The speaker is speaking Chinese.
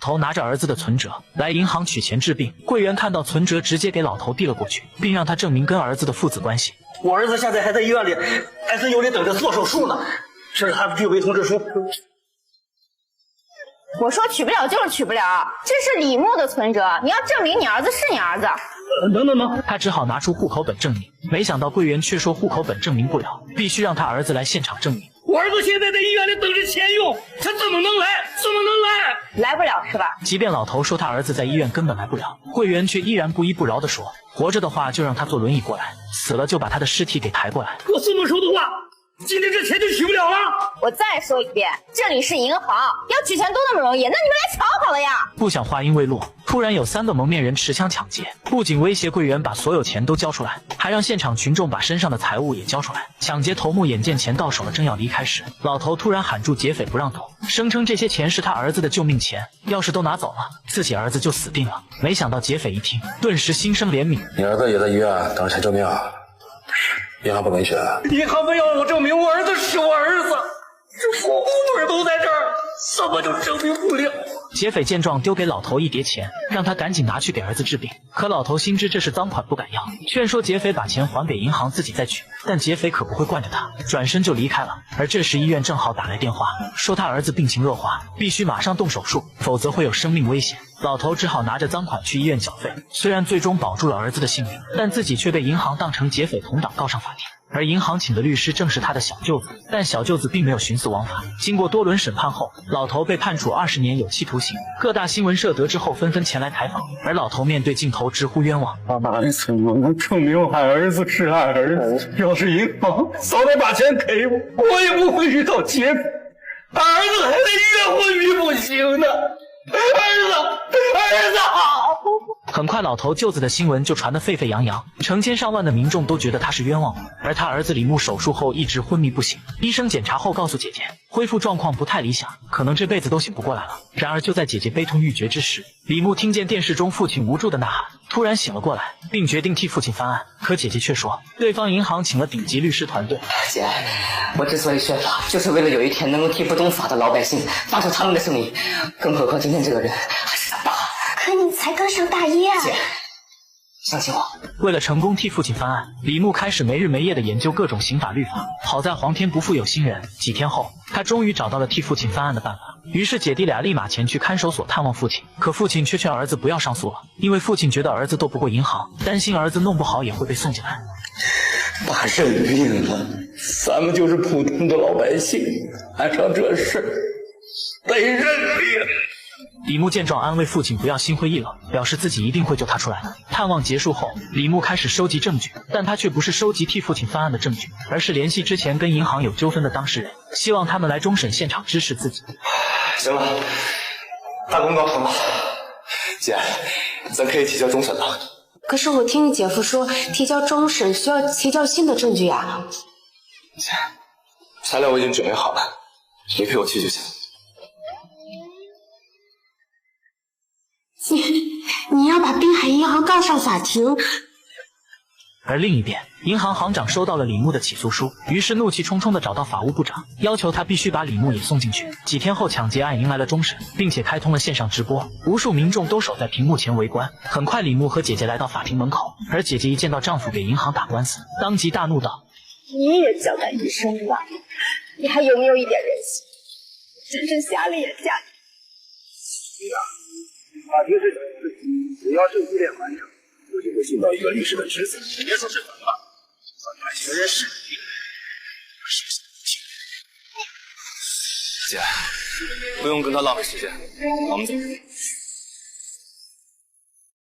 头拿着儿子的存折来银行取钱治病，柜员看到存折直接给老头递了过去，并让他证明跟儿子的父子关系。我儿子现在还在医院里 ICU 里等着做手术呢，这是他的病危通知书。我说取不了就是取不了，这是李牧的存折，你要证明你儿子是你儿子。等，他只好拿出户口本证明，没想到柜员却说户口本证明不了，必须让他儿子来现场证明。我儿子现在在医院里等着钱用，他怎么能来？来不了是吧？即便老头说他儿子在医院根本来不了，柜员却依然不依不饶地说，活着的话就让他坐轮椅过来，死了就把他的尸体给抬过来。我这么说的话，今天这钱就取不了了。我再说一遍，这里是银行，要取钱都那么容易，那你们来抢好了呀！不想话音未落，突然有3个蒙面人持枪抢劫，不仅威胁柜员把所有钱都交出来，还让现场群众把身上的财物也交出来。抢劫头目眼见钱到手了，正要离开时，老头突然喊住劫匪不让走，声称这些钱是他儿子的救命钱，要是都拿走了，自己儿子就死定了。没想到劫匪一听，顿时心生怜悯。你儿子也在医院等着钱救命啊，银行不允许。银行非要我证明我儿子是我儿子，这活活腿都在这儿，怎么就证明不了？劫匪见状丢给老头一叠钱，让他赶紧拿去给儿子治病。可老头心知这是赃款不敢要，劝说劫匪把钱还给银行自己再取，但劫匪可不会惯着他，转身就离开了。而这时医院正好打来电话，说他儿子病情恶化，必须马上动手术，否则会有生命危险。老头只好拿着赃款去医院缴费，虽然最终保住了儿子的性命，但自己却被银行当成劫匪同党告上法庭。而银行请的律师正是他的小舅子，但小舅子并没有徇私枉法。经过多轮审判后，老头被判处20年有期徒刑。各大新闻社得知后纷纷前来采访，而老头面对镜头直呼冤枉。俺怎么能证明俺儿子是俺儿子？要是银行早点把钱给我，我也不会遇到劫匪。儿子还在医院昏迷不醒呢，儿子！很快，老头舅子的新闻就传得沸沸扬扬，成千上万的民众都觉得他是冤枉的。而他儿子李牧手术后一直昏迷不醒，医生检查后告诉姐姐，恢复状况不太理想，可能这辈子都醒不过来了。然而就在姐姐悲痛欲绝之时，李牧听见电视中父亲无助的呐喊，突然醒了过来，并决定替父亲翻案。可姐姐却说，对方银行请了顶级律师团队。姐，我之所以宣法，就是为了有一天能够替不懂法的老百姓发出他们的声音。更何况今天这个人还是咱爸。可你才刚上大一啊！姐，相信我。为了成功替父亲翻案，李牧开始没日没夜的研究各种刑法律法。好在皇天不负有心人，几天后，他终于找到了替父亲翻案的办法。于是姐弟俩立马前去看守所探望父亲。可父亲却劝儿子不要上诉了，因为父亲觉得儿子斗不过银行，担心儿子弄不好也会被送进来。爸认命了，咱们就是普通的老百姓，摊上这事得认命。李牧见状安慰父亲不要心灰意冷，表示自己一定会救他出来的。探望结束后，李牧开始收集证据，但他却不是收集替父亲翻案的证据，而是联系之前跟银行有纠纷的当事人，希望他们来终审现场支持自己。行了，大功告成了，姐，咱可以提交终审了。可是我听你姐夫说，提交终审需要提交新的证据呀。姐，材料我已经准备好了，你陪我去就行。你要把滨海银行告上法庭。而另一边，银行行长收到了李牧的起诉书，于是怒气冲冲地找到法务部长，要求他必须把李牧也送进去。几天后，抢劫案迎来了终审，并且开通了线上直播，无数民众都守在屏幕前围观。很快，李牧和姐姐来到法庭门口，而姐姐一见到丈夫给银行打官司，当即大怒道：“你也叫他一声爸，你还有没有一点人性？真是瞎了眼瞎。”法庭是只要证据链完成，我就会尽到一个律师的职责，别说是反叛，反行人是敌。姐，不用跟他浪费时间，我们走。